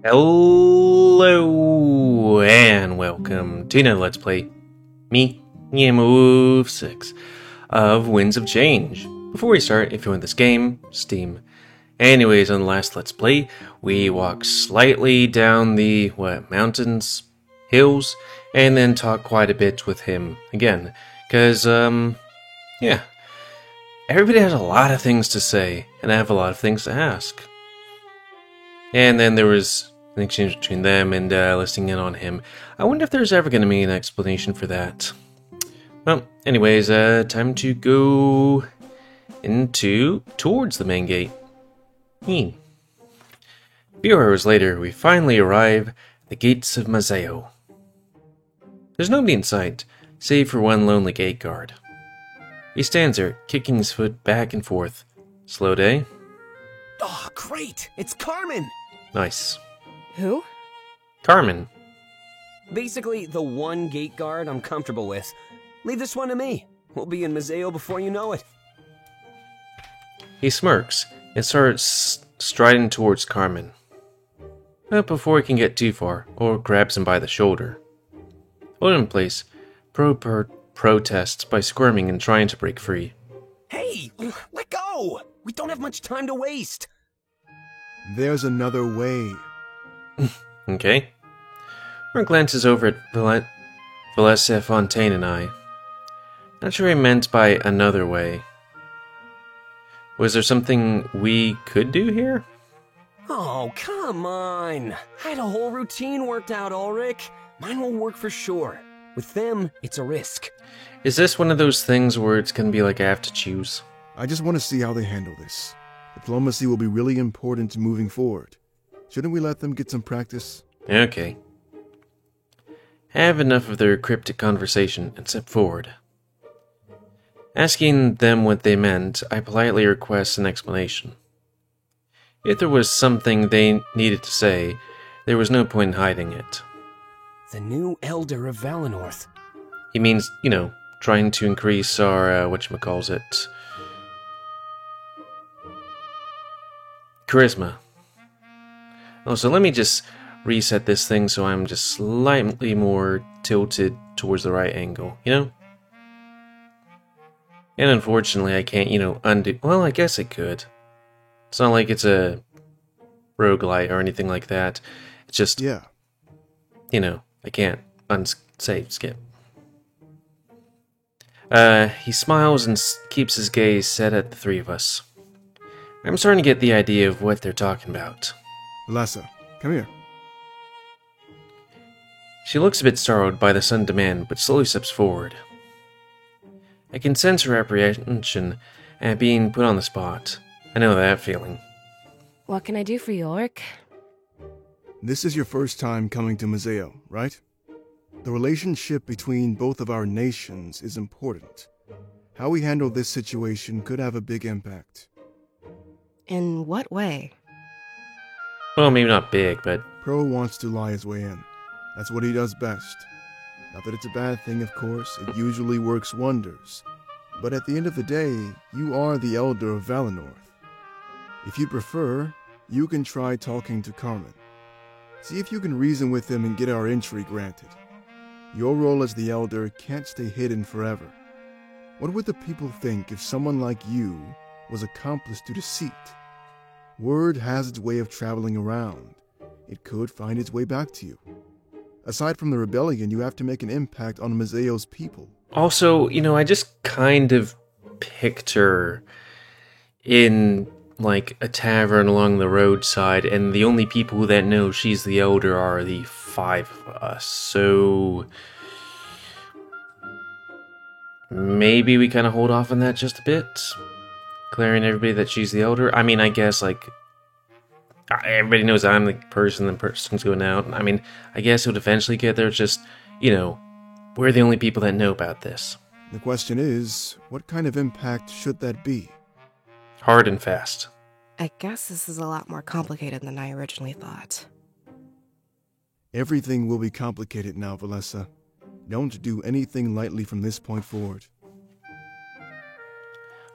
Hello and welcome to another Let's Play. Me, Move6 of Winds of Change. Before we start, if you want this game, Steam. Anyways, on the last Let's Play, we walked slightly down the, mountains, hills, and then talked quite a bit with him again. Because, yeah. Everybody has a lot of things to say, and I have a lot of things to ask. And then there was an exchange between them and listening in on him. I wonder if there's ever going to be an explanation for that. Well, anyways, time to go towards the main gate. A few hours later, we finally arrive at the gates of Mazeo. There's nobody in sight, save for one lonely gate guard. He stands there, kicking his foot back and forth. Slow day? Oh, great! It's Carmen! Nice. Who? Carmen. Basically, the one gate guard I'm comfortable with. Leave this one to me. We'll be in Mazeo before you know it. He smirks and starts striding towards Carmen. But before he can get too far, Or grabs him by the shoulder. Holding him in place, protests by squirming and trying to break free. Hey! Let go! We don't have much time to waste! There's another way. Okay. Or glances over at Valessia Fontaine and I. Not sure what he meant by another way. Was there something we could do here? Oh, come on! I had a whole routine worked out, Ulrich. Mine will work for sure. With them, it's a risk. Is this one of those things where it's gonna be like I have to choose? I just want to see how they handle this. Diplomacy will be really important moving forward. Shouldn't we let them get some practice? Okay. Have enough of their cryptic conversation and step forward. Asking them what they meant, I politely request an explanation. If there was something they needed to say, there was no point in hiding it. The new Elder of Valenorth. He means, trying to increase our, whatchamacallit, charisma. Oh, so let me just reset this thing so I'm just slightly more tilted towards the right angle, And unfortunately, I can't, undo... Well, I guess I could. It's not like it's a roguelite or anything like that. It's just... Yeah. I can't skip. He smiles and keeps his gaze set at the three of us. I'm starting to get the idea of what they're talking about. Valessia, come here. She looks a bit startled by the sudden demand, but slowly steps forward. I can sense her apprehension at being put on the spot. I know that feeling. What can I do for you, Ulrich? This is your first time coming to Mazeo, right? The relationship between both of our nations is important. How we handle this situation could have a big impact. In what way? Well, maybe not big, but... Pro wants to lie his way in. That's what he does best. Not that it's a bad thing, of course. It usually works wonders. But at the end of the day, you are the Elder of Valenorth. If you prefer, you can try talking to Carmen. See if you can reason with him and get our entry granted. Your role as the Elder can't stay hidden forever. What would the people think if someone like you was accomplice to deceit? Word has its way of traveling around. It could find its way back to you. Aside from the rebellion, you have to make an impact on Mazeo's people. Also, I just kind of picture in, a tavern along the roadside, and the only people that know she's the Elder are the five of us, so... Maybe we kind of hold off on that just a bit? Declaring everybody that she's the Elder? I mean, I guess, everybody knows I'm the person's going out. I mean, I guess it would eventually get there, just, we're the only people that know about this. The question is, what kind of impact should that be? Hard and fast. I guess this is a lot more complicated than I originally thought. Everything will be complicated now, Valessia. Don't do anything lightly from this point forward.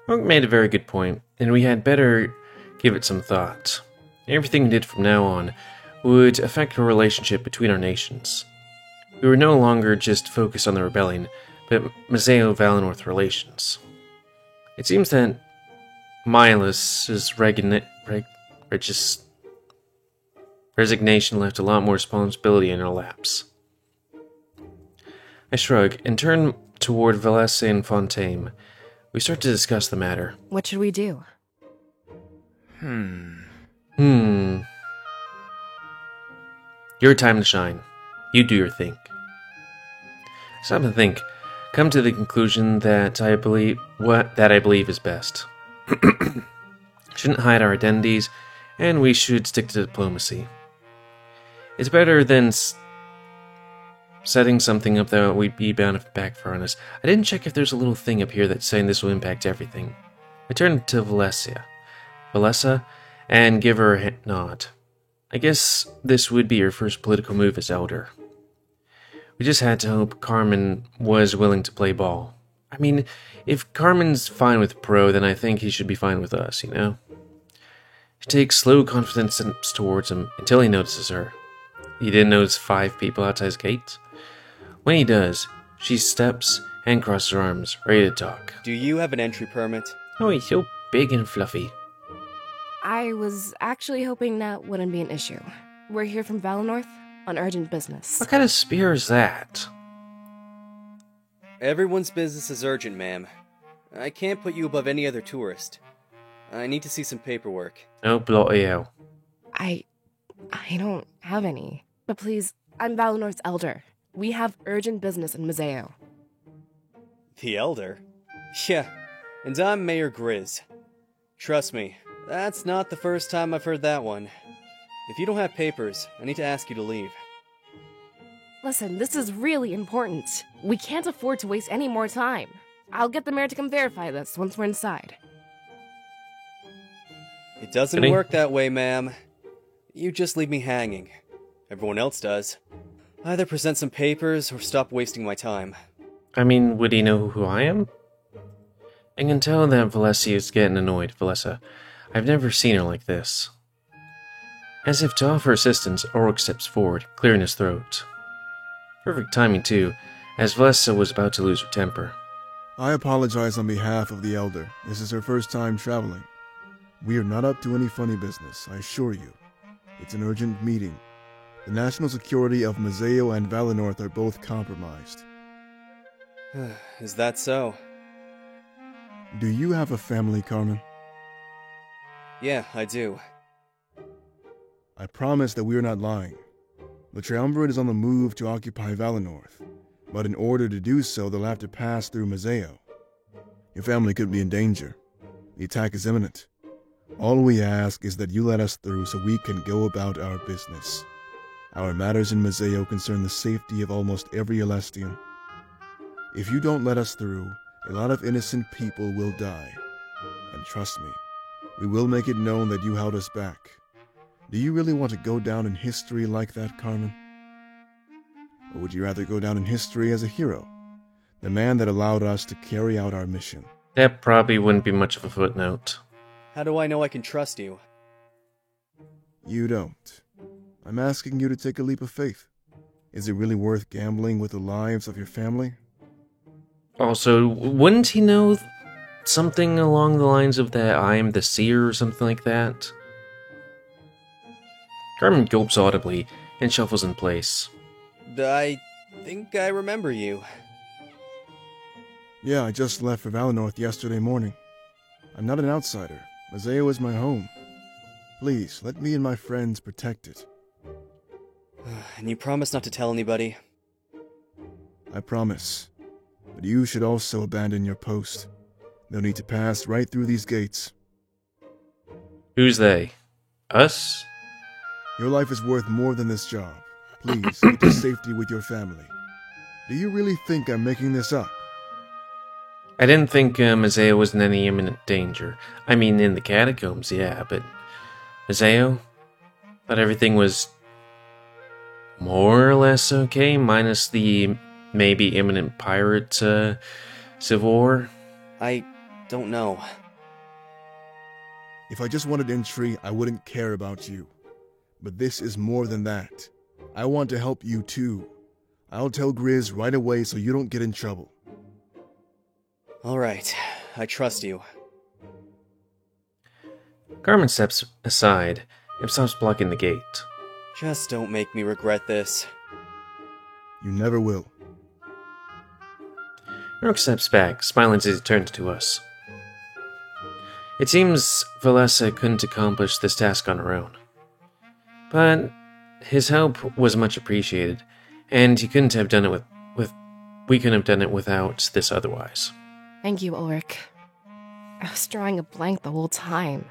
Monk made a very good point, and we had better give it some thought. Everything we did from now on would affect our relationship between our nations. We were no longer just focused on the rebellion, but Mazeo-Valenorth relations. It seems that Milus's resignation left a lot more responsibility in our laps. I shrug and turn toward Valesse and Fontaine. We start to discuss the matter. What should we do? Your time to shine. You do your thing. Stop and think. Come to the conclusion that I believe is best. Shouldn't hide our identities, and we should stick to diplomacy. It's better than setting something up that would be bound to backfire on us. I didn't check if there's a little thing up here that's saying this will impact everything. I turn to Valessa, and give her a nod. I guess this would be your first political move as elder. We just had to hope Carmen was willing to play ball. I mean, if Carmen's fine with Pro, then I think he should be fine with us, you know? She takes slow, confident steps towards him until he notices her. He didn't notice 5 people outside his gate. When he does, she steps and crosses her arms, ready to talk. Do you have an entry permit? Oh, he's so big and fluffy. I was actually hoping that wouldn't be an issue. We're here from Valenorth on urgent business. What kind of spear is that? Everyone's business is urgent, ma'am. I can't put you above any other tourist. I need to see some paperwork. Oh, bloody hell. I don't have any. But please, I'm Valenorth's elder. We have urgent business in Mazeo. The Elder? Yeah, and I'm Mayor Grizz. Trust me, that's not the first time I've heard that one. If you don't have papers, I need to ask you to leave. Listen, this is really important. We can't afford to waste any more time. I'll get the mayor to come verify this once we're inside. It doesn't Really? work that way, ma'am. You just leave me hanging. Everyone else does. Either present some papers or stop wasting my time. I mean, would he know who I am? I can tell that Valesse is getting annoyed, Valessa. I've never seen her like this. As if to offer assistance, Ulrich steps forward, clearing his throat. Perfect timing, too, as Valessa was about to lose her temper. I apologize on behalf of the Elder. This is her first time traveling. We are not up to any funny business, I assure you. It's an urgent meeting. The national security of Mazeo and Valenorth are both compromised. Is that so? Do you have a family, Carmen? Yeah, I do. I promise that we are not lying. The Triumvirate is on the move to occupy Valenorth, but in order to do so, they'll have to pass through Mazeo. Your family could be in danger. The attack is imminent. All we ask is that you let us through so we can go about our business. Our matters in Mazeo concern the safety of almost every Alestian. If you don't let us through, a lot of innocent people will die. And trust me, we will make it known that you held us back. Do you really want to go down in history like that, Carmen? Or would you rather go down in history as a hero? The man that allowed us to carry out our mission. That probably wouldn't be much of a footnote. How do I know I can trust you? You don't. I'm asking you to take a leap of faith. Is it really worth gambling with the lives of your family? Also, wouldn't he know something along the lines of that I am the seer or something like that? Carmen gulps audibly and shuffles in place. I think I remember you. Yeah, I just left for Valenorth yesterday morning. I'm not an outsider. Mazeo is my home. Please, let me and my friends protect it. And you promise not to tell anybody? I promise. But you should also abandon your post. They'll need to pass right through these gates. Who's they? Us? Your life is worth more than this job. Please, get to safety with your family. Do you really think I'm making this up? I didn't think Mazeo was in any imminent danger. I mean, in the catacombs, yeah, but Mazeo? Thought everything was more or less okay, minus the maybe imminent pirate civil war. I don't know. If I just wanted entry, I wouldn't care about you. But this is more than that. I want to help you too. I'll tell Grizz right away so you don't get in trouble. Alright, I trust you. Carmen steps aside and stops blocking the gate. Just don't make me regret this. You never will. Rourke steps back, smiling as he turns to us. It seems Valessa couldn't accomplish this task on her own. But his help was much appreciated, and he couldn't have done it we couldn't have done it without this otherwise. Thank you, Ulrich. I was drawing a blank the whole time.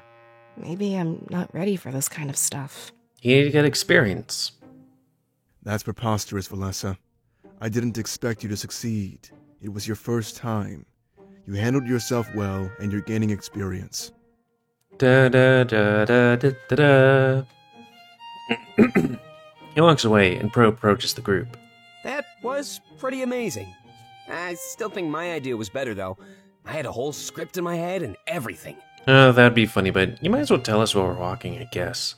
Maybe I'm not ready for this kind of stuff. You need to get experience. That's preposterous, Valessa. I didn't expect you to succeed. It was your first time. You handled yourself well, and you're gaining experience. Da da da da da da da. He walks away, and Pro approaches the group. That was pretty amazing. I still think my idea was better, though. I had a whole script in my head and everything. Oh, that'd be funny, but you might as well tell us while we're walking, I guess.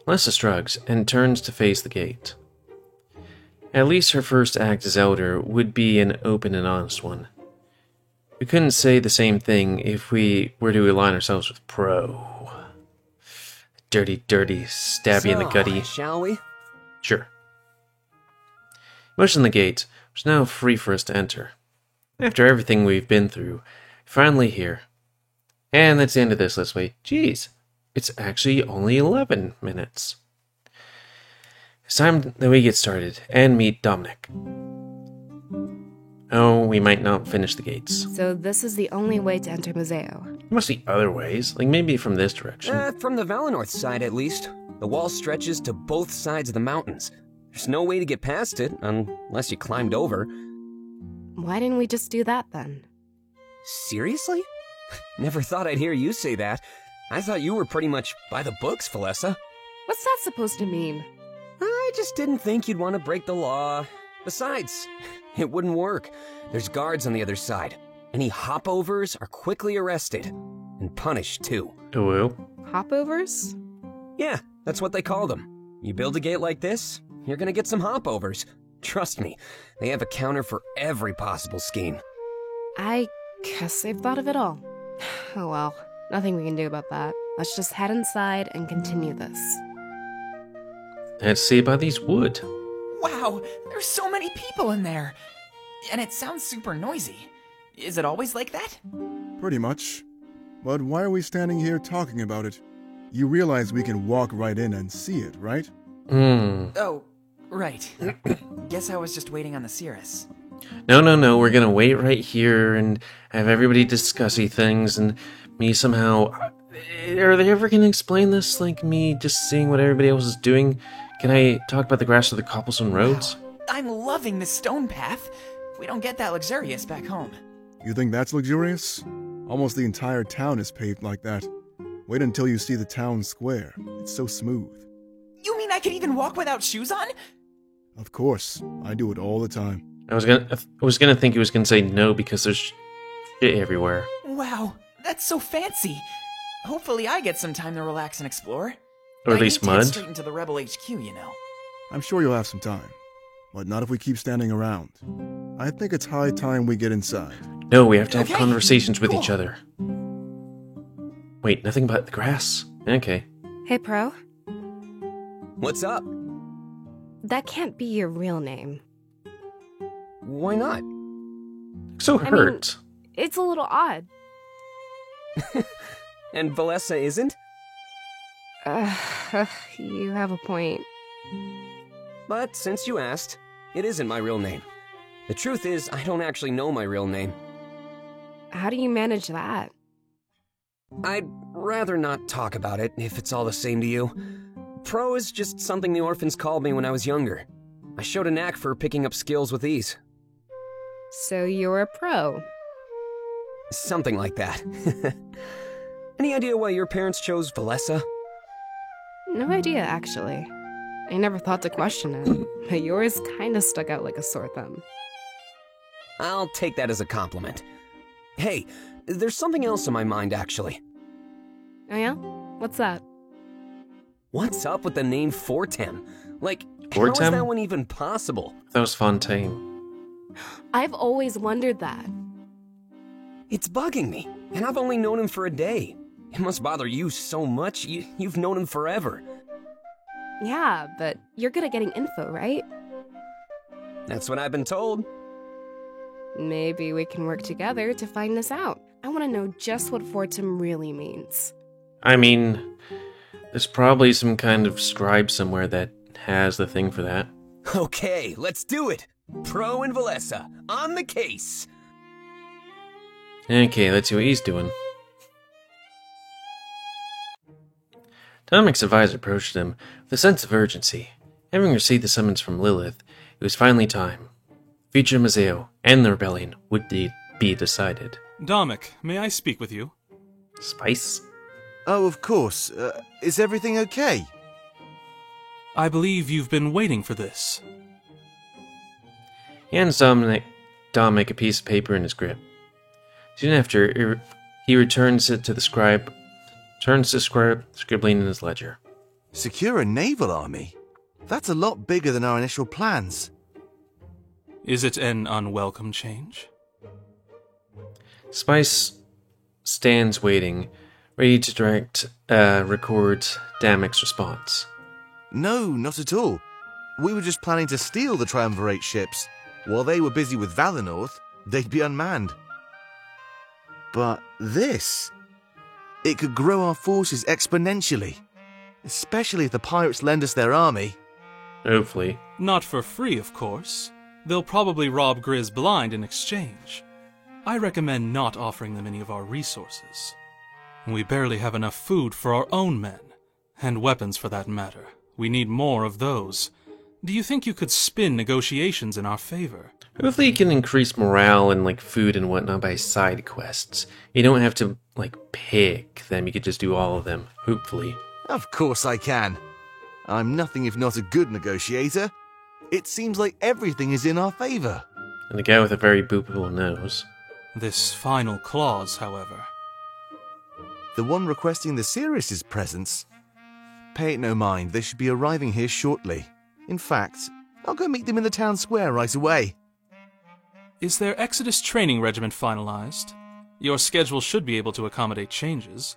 Lessa shrugs and turns to face the gate. At least her first act as Elder would be an open and honest one. We couldn't say the same thing if we were to align ourselves with Pro. Dirty, dirty, stab you in the gutty. Shall we? Sure. Motion the gate was now free for us to enter. After everything we've been through, finally here. And that's the end of this, let's wait. Jeez, it's actually only 11 minutes. It's time that we get started and meet Dominic. Oh, we might not finish the gates. So this is the only way to enter Museo. There must be other ways, like maybe from this direction. From the Valinor side, at least. The wall stretches to both sides of the mountains. There's no way to get past it, unless you climbed over. Why didn't we just do that then? Seriously? Never thought I'd hear you say that. I thought you were pretty much by the books, Valessa. What's that supposed to mean? I just didn't think you'd want to break the law. Besides, it wouldn't work. There's guards on the other side. Any hopovers are quickly arrested. And punished, too. Oh, well. Hopovers? Yeah, that's what they call them. You build a gate like this, you're gonna get some hopovers. Trust me, they have a counter for every possible scheme. I guess they've thought of it all. Oh well, nothing we can do about that. Let's just head inside and continue this. Let's see about these wood. Wow, there's so many people in there. And it sounds super noisy. Is it always like that? Pretty much. But why are we standing here talking about it? You realize we can walk right in and see it, right? Oh, right. Guess I was just waiting on the Cirrus. No, we're gonna wait right here and have everybody discussy things and me somehow... Are they ever gonna explain this? Like me just seeing what everybody else is doing? Can I talk about the grass or the cobblestone roads? Wow, I'm loving the stone path. We don't get that luxurious back home. You think that's luxurious? Almost the entire town is paved like that. Wait until you see the town square. It's so smooth. You mean I could even walk without shoes on? Of course. I do it all the time. I was gonna think he was gonna say no because there's shit everywhere. Wow, that's so fancy. Hopefully I get some time to relax and explore. Or at least I need to head mud. straight into the Rebel HQ, you know. I'm sure you'll have some time. But not if we keep standing around. I think it's high time we get inside. No, we have to have Okay, conversations with cool. each other. Wait, nothing but the grass? Okay. Hey, Pro. What's up? That can't be your real name. Why not? So I mean- hurt. It's a little odd. And Valessa isn't? You have a point. But since you asked, it isn't my real name. The truth is, I don't actually know my real name. How do you manage that? I'd rather not talk about it, if it's all the same to you. Pro is just something the orphans called me when I was younger. I showed a knack for picking up skills with ease. So you're a pro. Something like that. Any idea why your parents chose Valessa? No idea, actually. I never thought to question it, but yours kinda stuck out like a sore thumb. I'll take that as a compliment. Hey, there's something else on my mind, actually. Oh yeah? What's that? What's up with the name Fortem? Like, how is Fortem? that one even possible? That was Fontaine. I've always wondered that. It's bugging me, and I've only known him for a day. It must bother you so much. You've known him forever. Yeah, but you're good at getting info, right? That's what I've been told. Maybe we can work together to find this out. I want to know just what Fortem really means. I mean, there's probably some kind of scribe somewhere that has the thing for that. Okay, let's do it. Pro and Valessa, on the case. Okay, let's see what he's doing. Domic's advisor approached him with a sense of urgency. Having received the summons from Lilith, it was finally time. The future of Mazeo and the rebellion would be decided. Domic, may I speak with you? Spice? Oh, of course. Is everything okay? I believe you've been waiting for this. He hands Domic a piece of paper in his grip. Soon after, he returns it to the scribe, scribbling in his ledger. Secure a naval army? That's a lot bigger than our initial plans. Is it an unwelcome change? Spice stands waiting, ready to record Damic's response. No, not at all. We were just planning to steal the Triumvirate ships. While they were busy with Valinor, they'd be unmanned. But this... it could grow our forces exponentially. Especially if the pirates lend us their army. Hopefully. Not for free, of course. They'll probably rob Grizz blind in exchange. I recommend not offering them any of our resources. We barely have enough food for our own men. And weapons, for that matter. We need more of those. Do you think you could spin negotiations in our favor? Hopefully you can increase morale and food and whatnot by side quests. You don't have to pick them, you could just do all of them, hopefully. Of course I can. I'm nothing if not a good negotiator. It seems like everything is in our favor. And the guy with a very boopable nose. This final clause, however. The one requesting the Sirius's presence? Pay it no mind, they should be arriving here shortly. In fact, I'll go meet them in the town square right away. Is their Exodus training regiment finalized? Your schedule should be able to accommodate changes.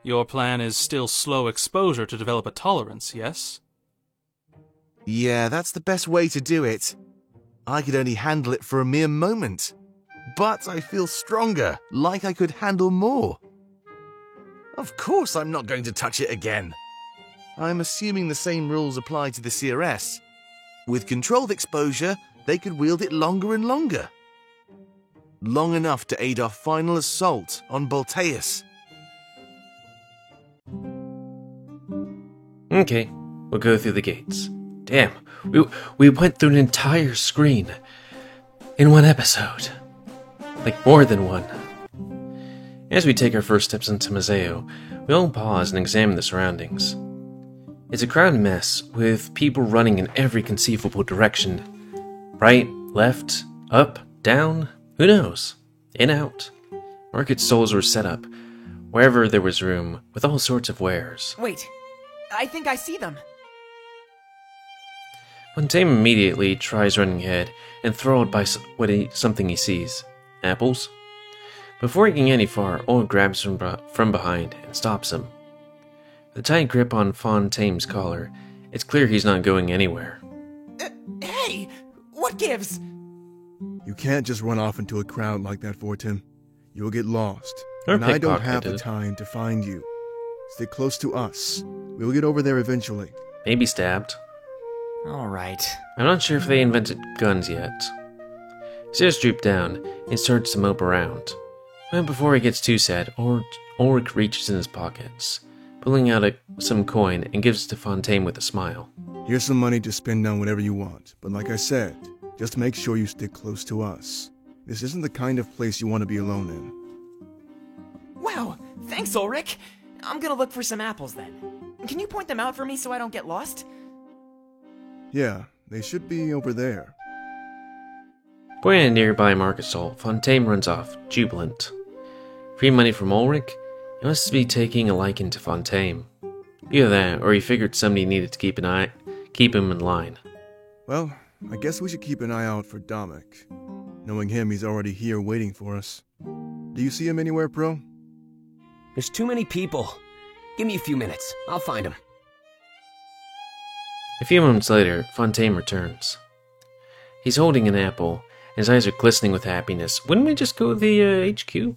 Your plan is still slow exposure to develop a tolerance, yes? Yeah, that's the best way to do it. I could only handle it for a mere moment. But I feel stronger, like I could handle more. Of course I'm not going to touch it again. I'm assuming the same rules apply to the CRS. With controlled exposure, they could wield it longer and longer. Long enough to aid our final assault on Bolteus. Okay, we'll go through the gates. Damn, we went through an entire screen in one episode. More than one. As we take our first steps into Mazeo, we all pause and examine the surroundings. It's a crowded mess, with people running in every conceivable direction. Right, left, up, down, who knows? In, out. Market stalls were set up, wherever there was room, with all sorts of wares. Wait, I think I see them. Fontaine immediately tries running ahead, enthralled by something he sees. Apples? Before he can get any far, Old grabs him from behind and stops him. With a tight grip on Fontaine's collar, it's clear he's not going anywhere. Hey, what gives? You can't just run off into a crowd like that, Fortem. You'll get lost. Or And I don't have the pickpocketed. time to find you. Stay close to us. We'll get over there eventually. Maybe stabbed. All right. I'm not sure if they invented guns yet. Sears drooped down and starts to mope around. But before he gets too sad, Ulrich reaches in his pockets, pulling out some coin and gives it to Fontaine with a smile. Here's some money to spend on whatever you want. But like I said, just make sure you stick close to us. This isn't the kind of place you want to be alone in. Wow, thanks, Ulrich. I'm gonna look for some apples then. Can you point them out for me so I don't get lost? Yeah, they should be over there. Pointing at a nearby market stall, Fontaine runs off, jubilant. Free money from Ulrich, He must be taking a liking to Fontaine. Either that, or he figured somebody needed to keep him in line. Well, I guess we should keep an eye out for Dominic. Knowing him, he's already here waiting for us. Do you see him anywhere, Pro? There's too many people. Give me a few minutes. I'll find him. A few moments later, Fontaine returns. He's holding an apple, and his eyes are glistening with happiness. Wouldn't we just go to the HQ?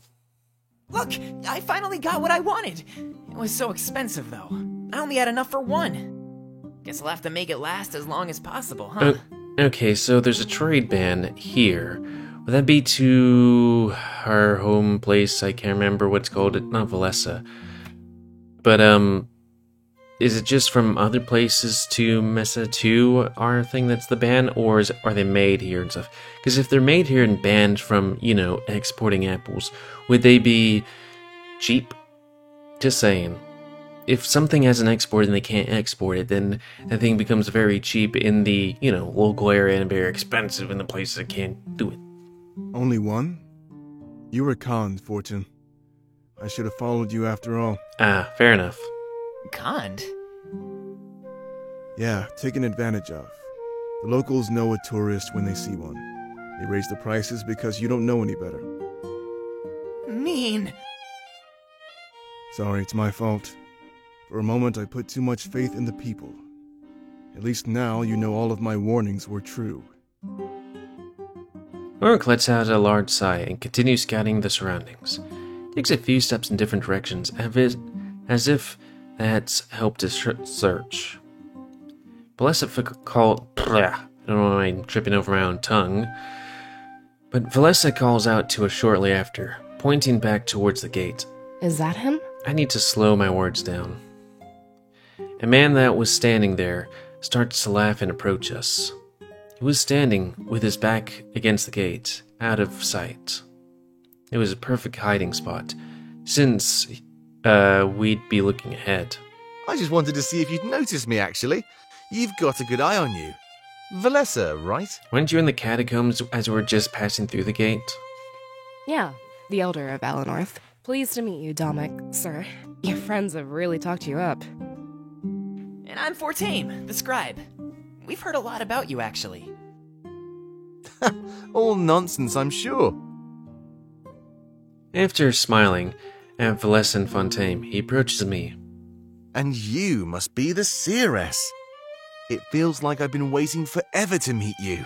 Look, I finally got what I wanted. It was so expensive, though. I only had enough for one. Guess I'll have to make it last as long as possible, huh? Okay, so there's a trade ban here. Would that be to our home place? I can't remember what's called. Not Valessa. But, is it just from other places to Mesa to our thing that's the ban? Or are they made here and stuff? Because if they're made here and banned from, exporting apples, would they be cheap? Just saying. If something has an export and they can't export it, then that thing becomes very cheap in the, local area and very expensive in the places that can't do it. Only one? You were conned, Fortune. I should have followed you after all. Ah, fair enough. Conned? Yeah, taken advantage of. The locals know a tourist when they see one. They raise the prices because you don't know any better. Mean. Sorry, it's my fault. For a moment, I put too much faith in the people. At least now you know all of my warnings were true. Rourke lets out a large sigh and continues scouting the surroundings. Takes a few steps in different directions, as if that's helped his search. Valessa I don't know why I'm tripping over my own tongue. But Valessa calls out to us shortly after, pointing back towards the gate. Is that him? I need to slow my words down. A man that was standing there starts to laugh and approach us. He was standing with his back against the gate, out of sight. It was a perfect hiding spot, since we'd be looking ahead. I just wanted to see if you'd noticed me, actually. You've got a good eye on you. Valessa, right? Weren't you in the catacombs as we were just passing through the gate? Yeah, the Elder of Valinor. Pleased to meet you, Dominic, sir. Your friends have really talked you up. And I'm Fortane, the scribe. We've heard a lot about you, actually. All nonsense, I'm sure. After smiling at Valessa and Fontaine, he approaches me. And you must be the Seeress. It feels like I've been waiting forever to meet you.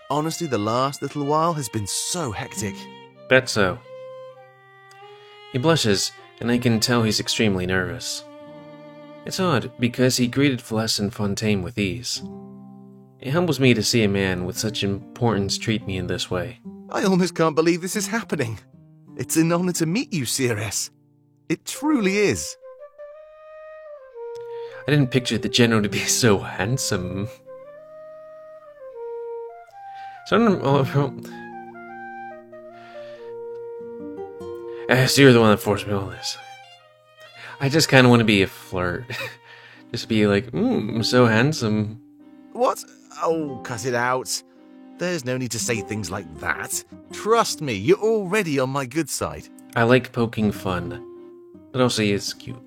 Honestly, the last little while has been so hectic. Bet so. He blushes, and I can tell he's extremely nervous. It's odd, because he greeted Valessa and Fontaine with ease. It humbles me to see a man with such importance treat me in this way. I almost can't believe this is happening. It's an honor to meet you, Seeress. It truly is. I didn't picture the general to be so handsome. So you're the one that forced me all this. I just kind of want to be a flirt. Just be like, I'm so handsome. What? Oh, cut it out. There's no need to say things like that. Trust me, you're already on my good side. I like poking fun, but also he is cute.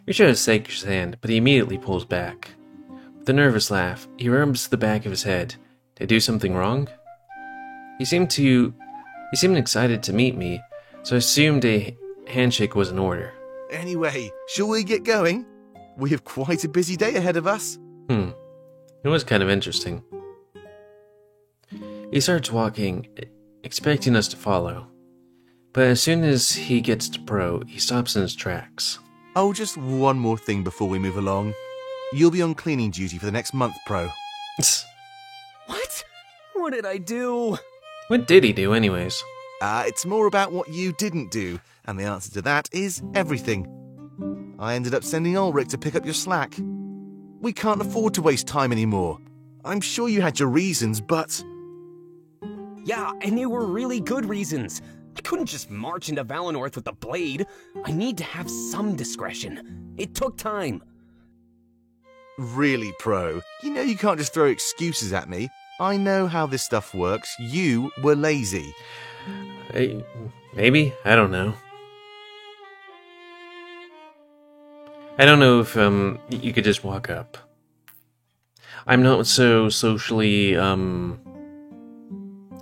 You're trying to shake his hand, but he immediately pulls back. With a nervous laugh, he rubs the back of his head. Did I do something wrong? He seemed excited to meet me, so I assumed a handshake was in order. Anyway, shall we get going? We have quite a busy day ahead of us. It was kind of interesting. He starts walking, expecting us to follow. But as soon as he gets to Pro, he stops in his tracks. Oh, just one more thing before we move along. You'll be on cleaning duty for the next month, Pro. What? What did I do? What did he do anyways? It's more about what you didn't do, and the answer to that is everything. I ended up sending Ulrich to pick up your slack. We can't afford to waste time anymore. I'm sure you had your reasons, but... Yeah, and they were really good reasons. I couldn't just march into Valinor with a blade. I need to have some discretion. It took time. Really, Pro, you know you can't just throw excuses at me. I know how this stuff works. You were lazy. Maybe? I don't know. I don't know if you could just walk up. I'm not so socially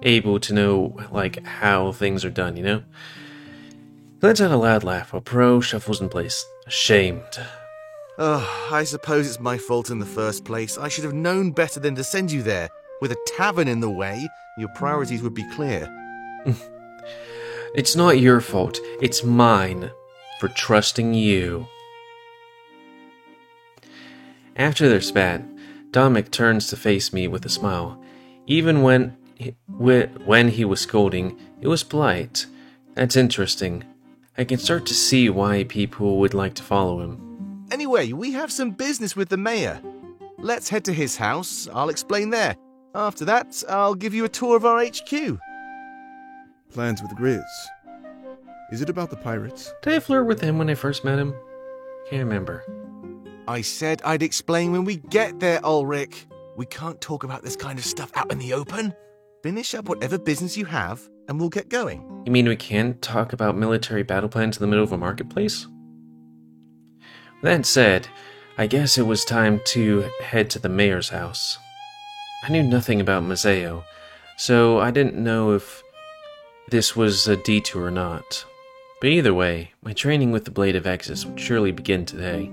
able to know like how things are done, you know? He lets out a loud laugh while Pro shuffles in place, ashamed. Oh, I suppose it's my fault in the first place. I should have known better than to send you there. With a tavern in the way, your priorities would be clear. It's not your fault, it's mine for trusting you. After their spat, Dominic turns to face me with a smile. Even when he was scolding, it was polite. That's interesting. I can start to see why people would like to follow him. Anyway, we have some business with the mayor. Let's head to his house. I'll explain there. After that, I'll give you a tour of our HQ. Plans with Grizz. Is it about the pirates? Did I flirt with him when I first met him? Can't remember. I said I'd explain when we get there, Ulrich. We can't talk about this kind of stuff out in the open. Finish up whatever business you have, and we'll get going. You mean we can't talk about military battle plans in the middle of a marketplace? That said, I guess it was time to head to the mayor's house. I knew nothing about Mazeo, so I didn't know if this was a detour or not. But either way, my training with the Blade of Exodus would surely begin today.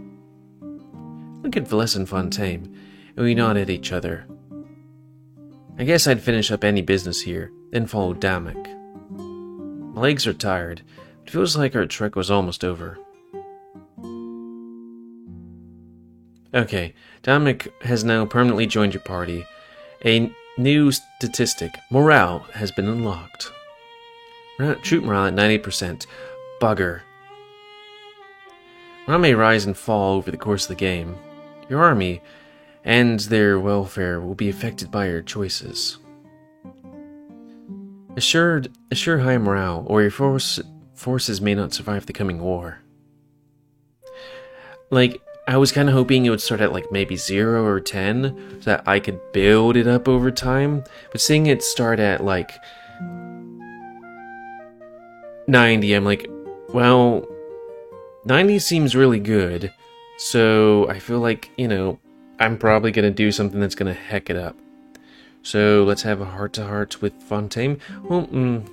Look at Valessa and Fontaine, and we nodded at each other. I guess I'd finish up any business here, then follow Damek. My legs are tired. It feels like our trek was almost over. Okay, Dominic has now permanently joined your party. A new statistic, morale, has been unlocked. Troop morale at 90%. Bugger. Morale may rise and fall over the course of the game. Your army and their welfare will be affected by your choices. Assure high morale, or your forces may not survive the coming war. Like, I was kind of hoping it would start at like maybe 0 or 10, so that I could build it up over time, but seeing it start at like 90, I'm like, well, 90 seems really good, so I feel like, you know, I'm probably going to do something that's going to heck it up. So let's have a heart-to-heart with Fontaine. Well,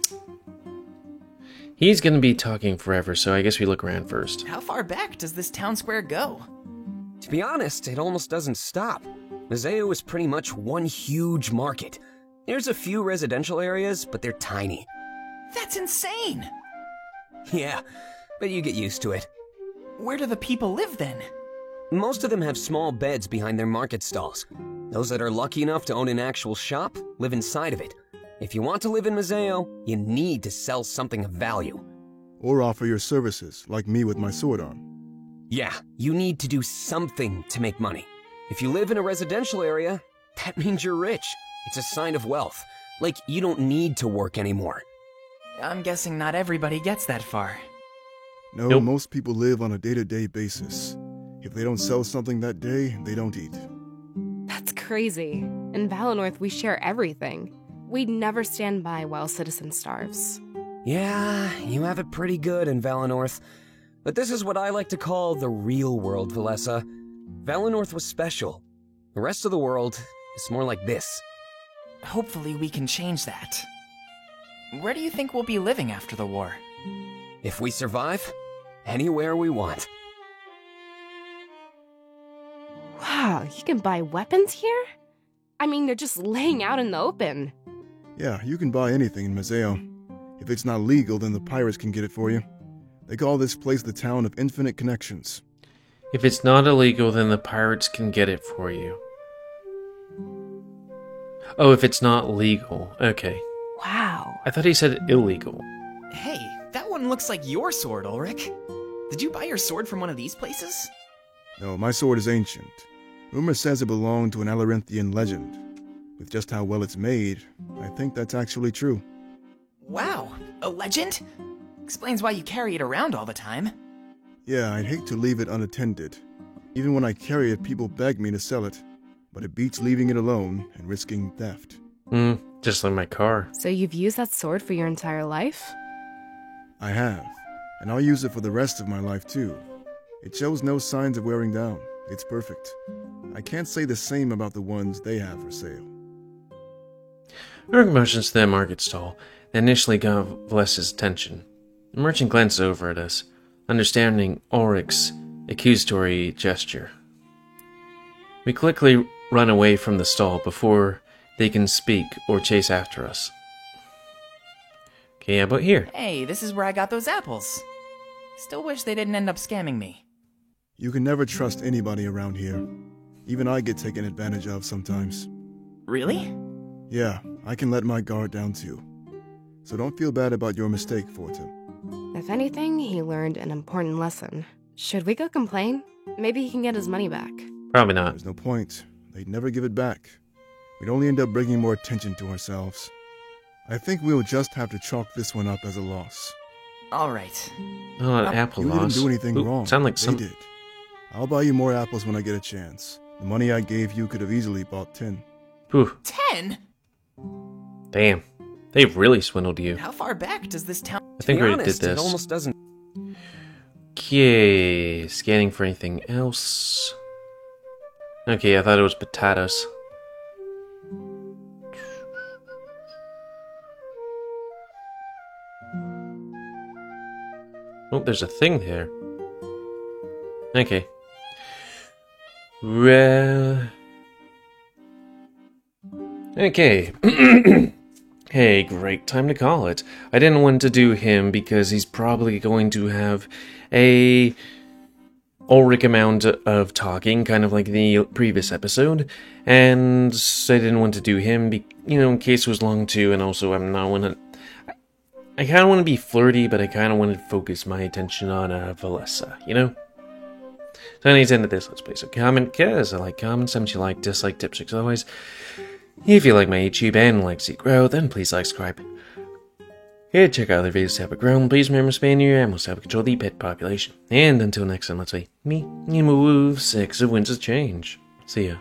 he's going to be talking forever, so I guess we look around first. How far back does this town square go? To be honest, it almost doesn't stop. Mazeo is pretty much one huge market. There's a few residential areas, but they're tiny. That's insane! Yeah, but you get used to it. Where do the people live then? Most of them have small beds behind their market stalls. Those that are lucky enough to own an actual shop live inside of it. If you want to live in Mazeo, you need to sell something of value. Or offer your services, like me with my sword arm. Yeah, you need to do something to make money. If you live in a residential area, that means you're rich. It's a sign of wealth. Like, you don't need to work anymore. I'm guessing not everybody gets that far. No, Nope. Most people live on a day-to-day basis. If they don't sell something that day, they don't eat. That's crazy. In Valinor, we share everything. We never stand by while citizen starves. Yeah, you have it pretty good in Valinor. But this is what I like to call the real world, Valessa. Valinor was special. The rest of the world is more like this. Hopefully we can change that. Where do you think we'll be living after the war? If we survive, anywhere we want. Wow, you can buy weapons here? I mean, they're just laying out in the open. Yeah, you can buy anything in Mazeo. If it's not legal, then the pirates can get it for you. They call this place the Town of Infinite Connections. If it's not illegal, then the pirates can get it for you. Oh, if it's not legal. Okay. Wow. I thought he said illegal. Hey, that one looks like your sword, Ulrich. Did you buy your sword from one of these places? No, my sword is ancient. Rumor says it belonged to an Alaranthian legend. With just how well it's made, I think that's actually true. Wow, a legend? Explains why you carry it around all the time. Yeah, I'd hate to leave it unattended. Even when I carry it, people beg me to sell it. But it beats leaving it alone and risking theft. Just like my car. So you've used that sword for your entire life? I have, and I'll use it for the rest of my life too. It shows no signs of wearing down. It's perfect. I can't say the same about the ones they have for sale. Urg motions to the market stall that initially got Valessa's attention. The merchant glanced over at us, understanding Ulrich's accusatory gesture. We quickly run away from the stall before they can speak or chase after us. Okay, how about here? Hey, this is where I got those apples. Still wish they didn't end up scamming me. You can never trust anybody around here. Even I get taken advantage of sometimes. Really? Yeah, I can let my guard down too. So don't feel bad about your mistake, Fortin. If anything, he learned an important lesson. Should we go complain? Maybe he can get his money back. Probably not. There's no point. They'd never give it back. We'd only end up bringing more attention to ourselves. I think we'll just have to chalk this one up as a loss. Alright. Oh, an apple You loss. didn't do anything Ooh, wrong. Sound like They some. did. I'll buy you more apples when I get a chance. The money I gave you could have easily bought 10. Whew, 10? damn. They've really swindled you. How far back does this town... I think to we be already honest, did it this. almost doesn't. Okay, scanning for anything else. Okay, I thought it was potatoes. Oh, there's a thing there. Okay. Okay. Hey, great time to call it. I didn't want to do him because he's probably going to have a Ulrich amount of talking, kind of like the previous episode, and I didn't want to do him, in case it was long too, and also I'm not want to... I kind of want to be flirty, but I kind of want to focus my attention on Valessa, So I need to end this Let's Play. So comment, because I like comments, sometimes you like, dislike, tips, tricks, otherwise. If you like my YouTube and like to see growth, then please like, subscribe. Here, check out other videos to help it grow, and please remember to spend your ammo to help control the pet population. And until next time, let's play me, Nemo Wolf 6 of Winds of Change. See ya.